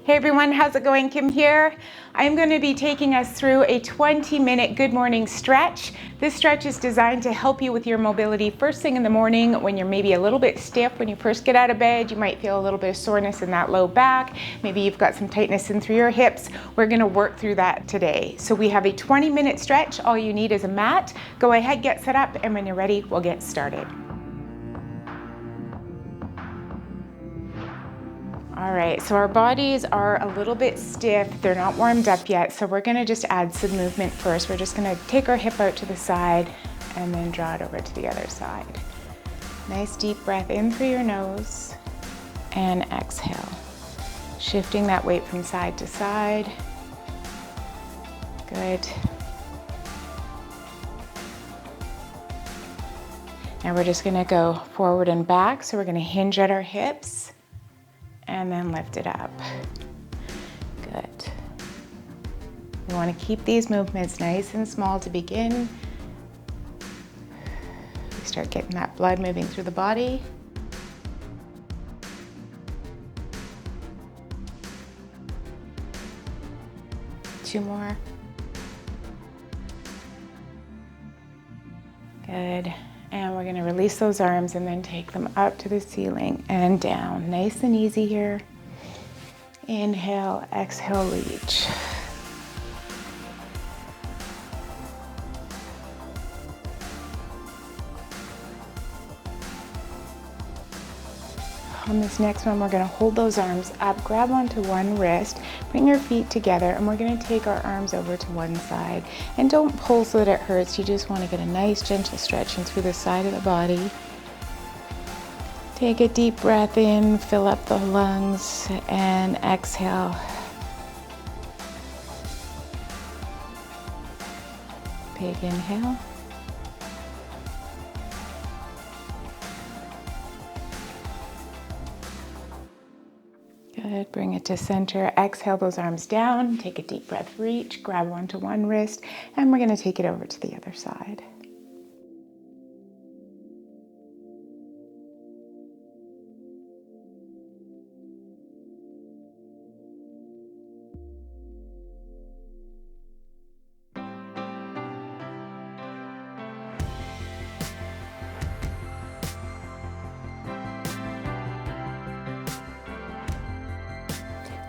Hey everyone, how's it going? Kim here. I'm going to be taking us through a 20-minute good morning stretch. This stretch is designed to help you with your mobility first thing in the morning when you're maybe a little bit stiff when you first get out of bed. You might feel a little bit of soreness in that low back. Maybe you've got some tightness in through your hips. We're going to work through that today. So we have a 20-minute stretch. All you need is a mat. Go ahead, get set up, and when you're ready, we'll get started. All right, so our bodies are a little bit stiff. They're not warmed up yet, so we're gonna just add some movement first. We're just gonna take our hip out to the side and then draw it over to the other side. Nice deep breath in through your nose and exhale. Shifting that weight from side to side. Good. Now we're just gonna go forward and back, so we're gonna hinge at our hips and then lift it up. Good. We want to keep these movements nice and small to begin. We start getting that blood moving through the body. Two more. Good. And we're going to release those arms and then take them up to the ceiling and down. Nice and easy here. Inhale, exhale, reach. On this next one, we're going to hold those arms up, grab onto one wrist, bring your feet together, and we're going to take our arms over to one side. And don't pull so that it hurts. You just want to get a nice gentle stretch in through the side of the body. Take a deep breath in, fill up the lungs, and exhale. Big inhale. Good, bring it to center. Exhale those arms down. Take a deep breath, reach, grab onto one wrist, and we're going to take it over to the other side.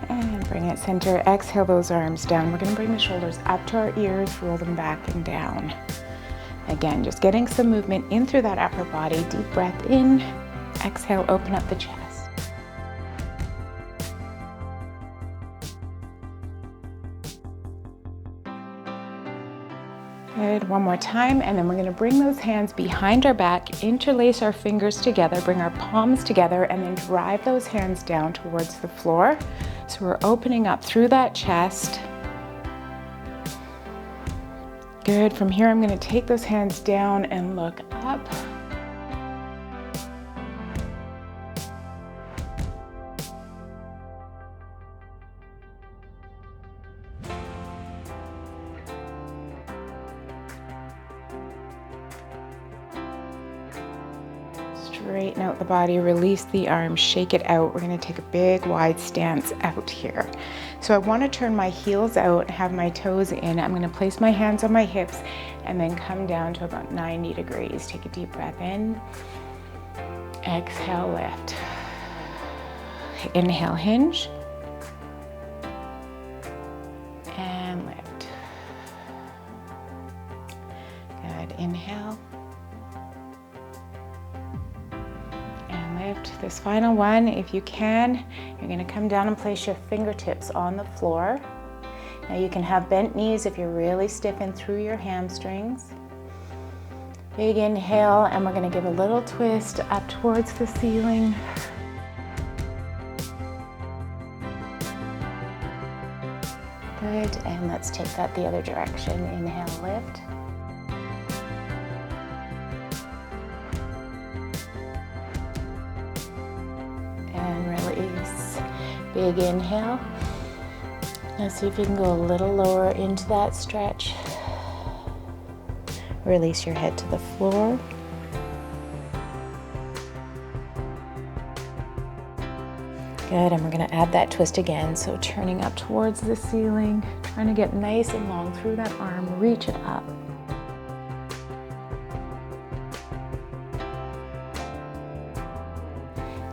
And bring it center. Exhale those arms down. We're going to bring the shoulders up to our ears, roll them back and down. Again, just getting some movement in through that upper body. Deep breath in. Exhale, open up the chest. Good. One more time, and then we're going to bring those hands behind our back, interlace our fingers together, bring our palms together, and then drive those hands down towards the floor. So we're opening up through that chest. Good. From here, I'm going to take those hands down and look up. Straighten out the body, release the arms, shake it out. We're going to take a big wide stance out here. So I want to turn my heels out, have my toes in. I'm going to place my hands on my hips and then come down to about 90 degrees. Take a deep breath in. Exhale, lift. Inhale, hinge. And lift. Good. Inhale. This final one, if you can, you're going to come down and place your fingertips on the floor. Now you can have bent knees if you're really stiffened through your hamstrings. Big inhale, and we're going to give a little twist up towards the ceiling. Good, and let's take that the other direction. Inhale, lift. And release. Big inhale. Now see if you can go a little lower into that stretch. Release your head to the floor. Good, and we're gonna add that twist again. So turning up towards the ceiling, trying to get nice and long through that arm, reach it up.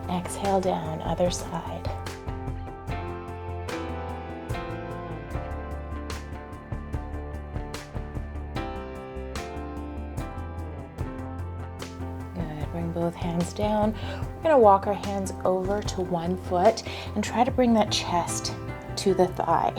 Exhale down, other side. Good, bring both hands down. We're gonna walk our hands over to one foot and try to bring that chest to the thigh.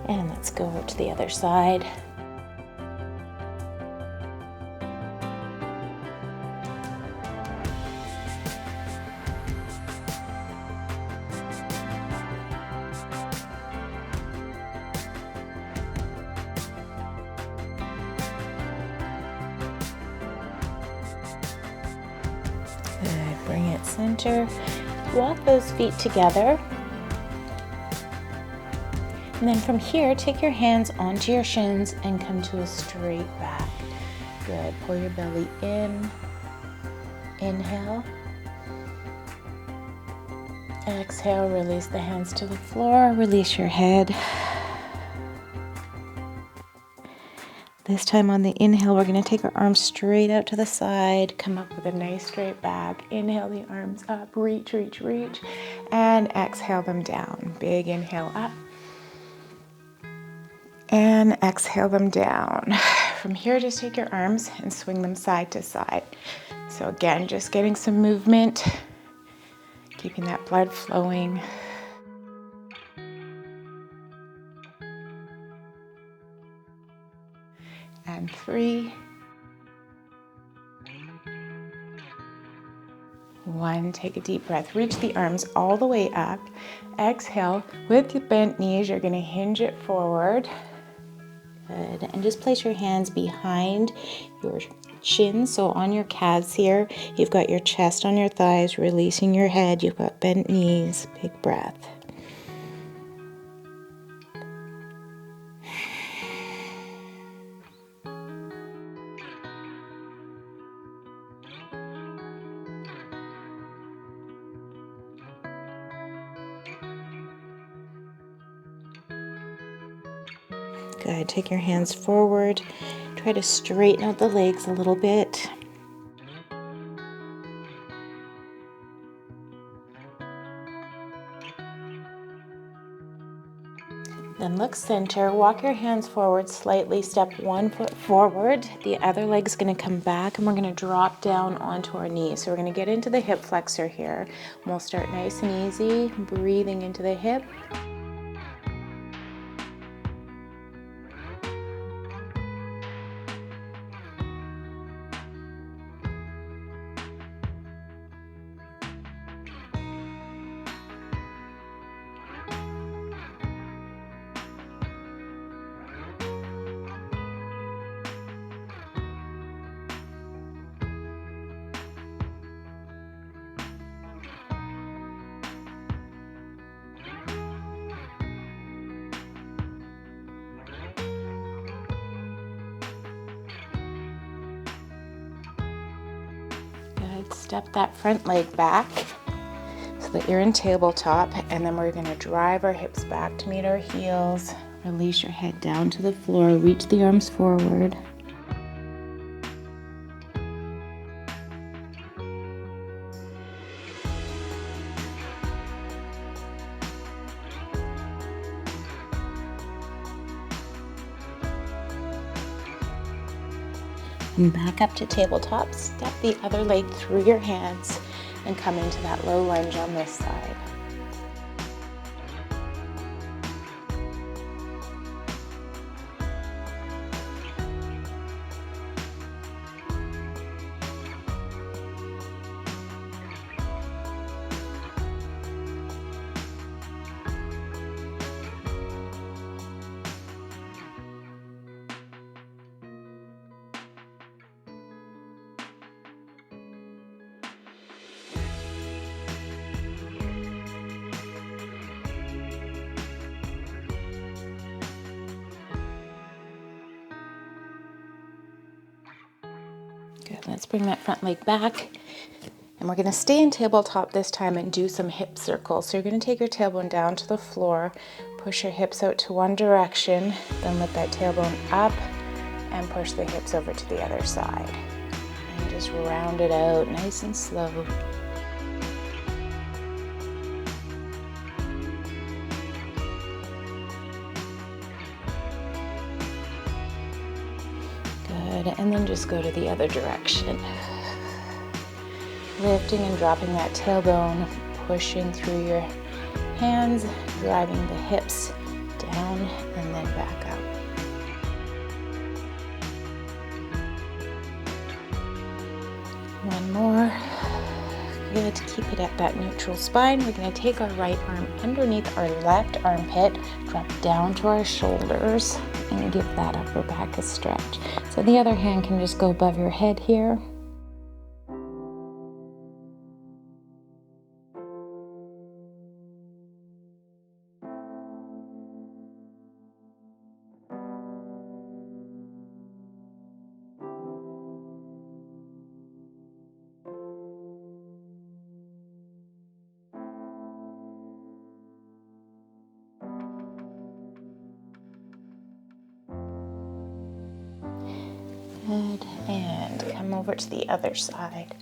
And let's go over to the other side. Good, bring it center. Walk those feet together. And then from here, take your hands onto your shins and come to a straight back. Good, pull your belly in. Inhale. Exhale, release the hands to the floor, release your head. This time on the inhale, we're gonna take our arms straight out to the side, come up with a nice straight back. Inhale the arms up, reach, reach, reach, and exhale them down. Big inhale up. And exhale them down. From here, just take your arms and swing them side to side. So again, just getting some movement, keeping that blood flowing. And 3, 1, take a deep breath. Reach the arms all the way up. Exhale, with your bent knees, you're gonna hinge it forward. Good, and just place your hands behind your shins, so on your calves here. You've got your chest on your thighs, releasing your head. You've got bent knees, big breath. Good, take your hands forward. Try to straighten out the legs a little bit. Then look center, walk your hands forward slightly, step one foot forward. The other leg's gonna come back and we're gonna drop down onto our knees. So we're gonna get into the hip flexor here. We'll start nice and easy, breathing into the hip. Step that front leg back so that you're in tabletop, and then we're going to drive our hips back to meet our heels. Release your head down to the floor, reach the arms forward. And back up to tabletop. Step the other leg through your hands and come into that low lunge on this side. Good, let's bring that front leg back. And we're gonna stay in tabletop this time and do some hip circles. So you're gonna take your tailbone down to the floor, push your hips out to one direction, then lift that tailbone up and push the hips over to the other side. And just round it out nice and slow. Good, and then just go to the other direction. Lifting and dropping that tailbone, pushing through your hands, driving the hips down and then back up. One more. Good, keep it at that neutral spine. We're going to take our right arm underneath our left armpit, drop down to our shoulders, and give that upper back a stretch. So the other hand can just go above your head here. Good, and come over to the other side.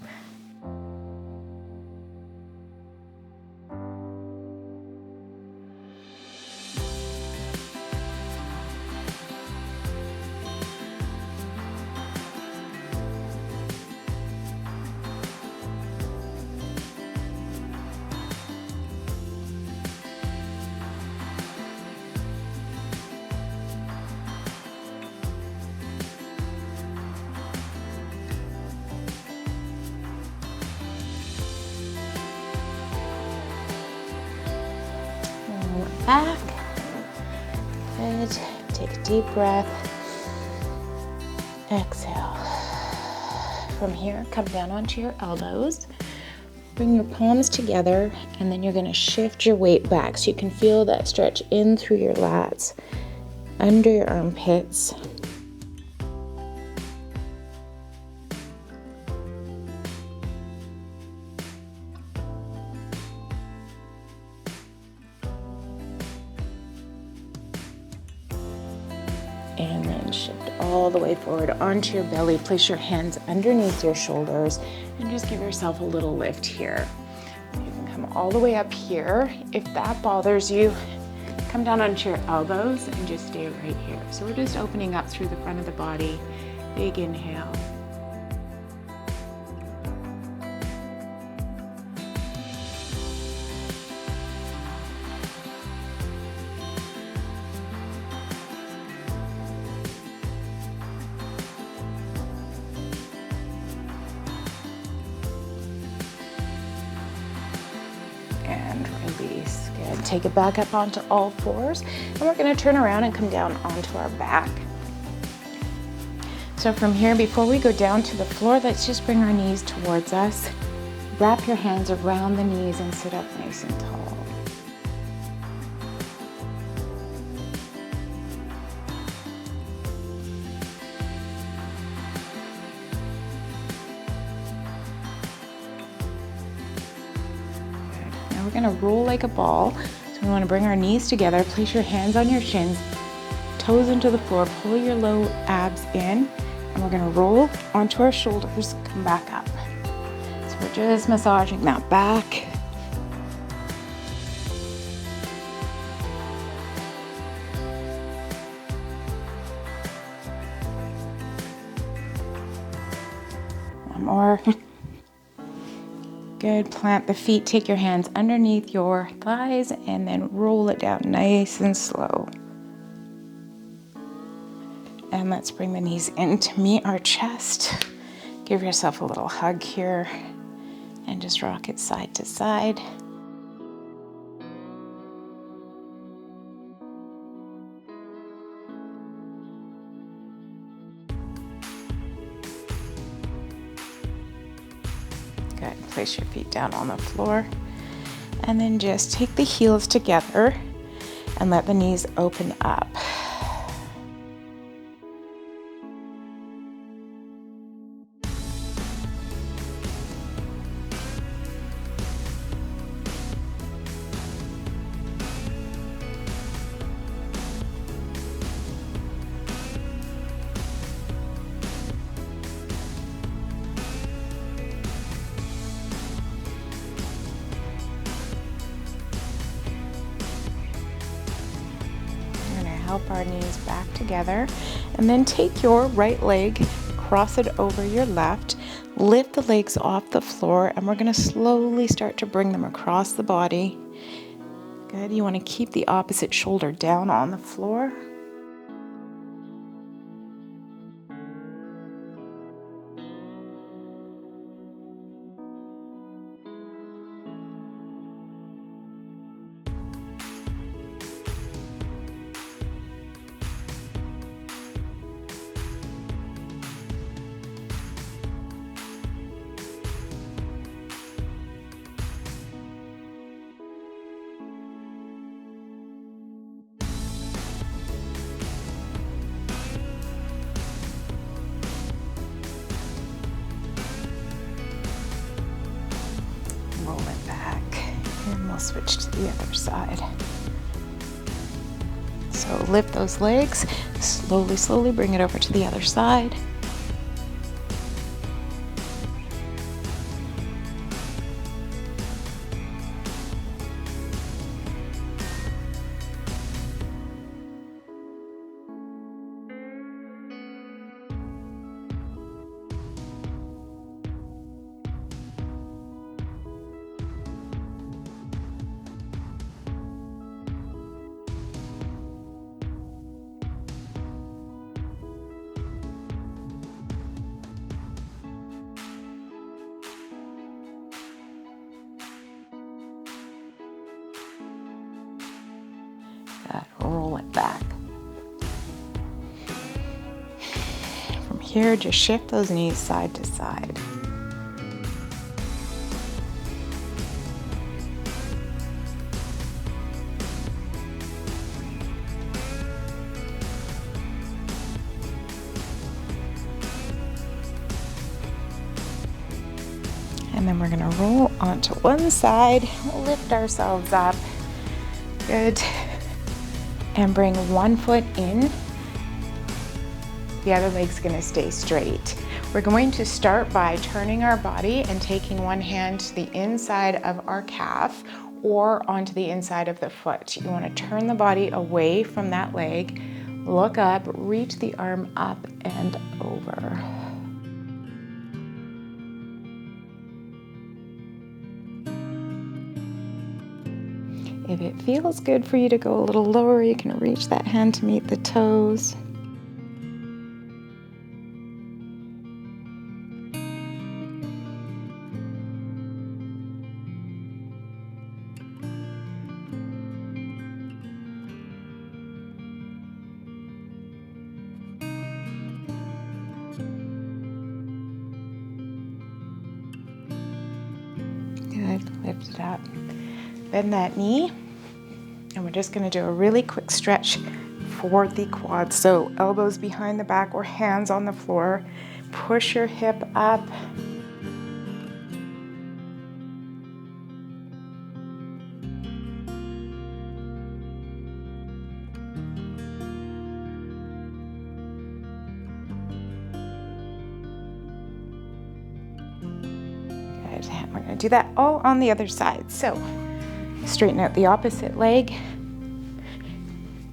Back. Good. Take a deep breath. Exhale. From here, come down onto your elbows. Bring your palms together, and then you're going to shift your weight back so you can feel that stretch in through your lats, under your armpits. And then shift all the way forward onto your belly. Place your hands underneath your shoulders and just give yourself a little lift here. You can come all the way up here. If that bothers you, come down onto your elbows and just stay right here. So we're just opening up through the front of the body. Big inhale. And release. Good. Take it back up onto all fours, and we're going to turn around and come down onto our back. So from here, before we go down to the floor, let's just bring our knees towards us. Wrap your hands around the knees and sit up nice and tall. We're going to roll like a ball. So we want to bring our knees together, place your hands on your shins, toes into the floor, pull your low abs in, and we're going to roll onto our shoulders, come back up. So we're just massaging that back. One more. Good, plant the feet, take your hands underneath your thighs and then roll it down nice and slow. And let's bring the knees in to meet our chest. Give yourself a little hug here and just rock it side to side. Good. Place your feet down on the floor and then just take the heels together and let the knees open up. help our knees back together. And then take your right leg, cross it over your left, lift the legs off the floor, and we're going to slowly start to bring them across the body. Good. You want to keep the opposite shoulder down on the floor. Roll it back, and we'll switch to the other side. So lift those legs, slowly bring it over to the other side. Roll it back. From here, just shift those knees side to side. And then we're going to roll onto one side, lift ourselves up. Good. And bring one foot in. The other leg's going to stay straight. We're going to start by turning our body and taking one hand to the inside of our calf or onto the inside of the foot. You want to turn the body away from that leg, look up, reach the arm up and over. If it feels good for you to go a little lower, you can reach that hand to meet the toes. Good, lift it up. Bend that knee, and we're just going to do a really quick stretch for the quads. So elbows behind the back or hands on the floor. Push your hip up. Good, and we're going to do that all on the other side. So straighten out the opposite leg.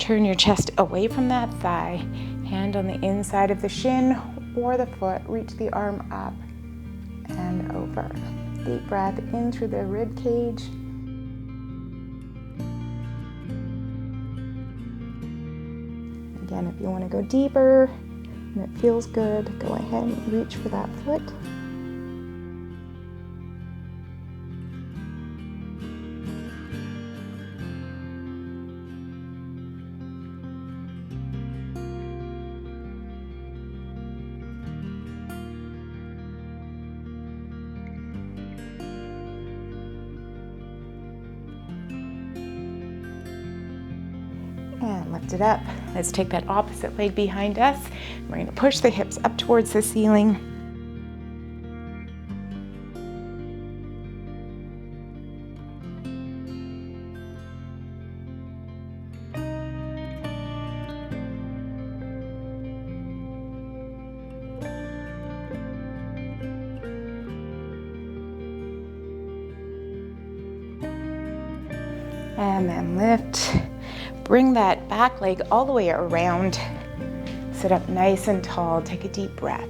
Turn your chest away from that thigh. Hand on the inside of the shin or the foot. Reach the arm up and over. Deep breath in through the rib cage. Again, if you want to go deeper and it feels good, go ahead and reach for that foot. And lift it up. Let's take that opposite leg behind us. We're going to push the hips up towards the ceiling. And then lift. Bring that back leg all the way around. Sit up nice and tall. Take a deep breath.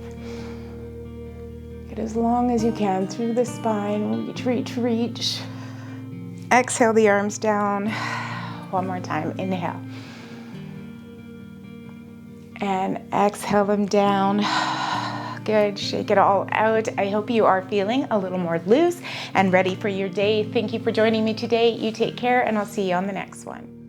Get as long as you can through the spine. Reach, reach, reach. Exhale the arms down. One more time. Inhale. And exhale them down. Good. Shake it all out. I hope you are feeling a little more loose and ready for your day. Thank you for joining me today. You take care, and I'll see you on the next one.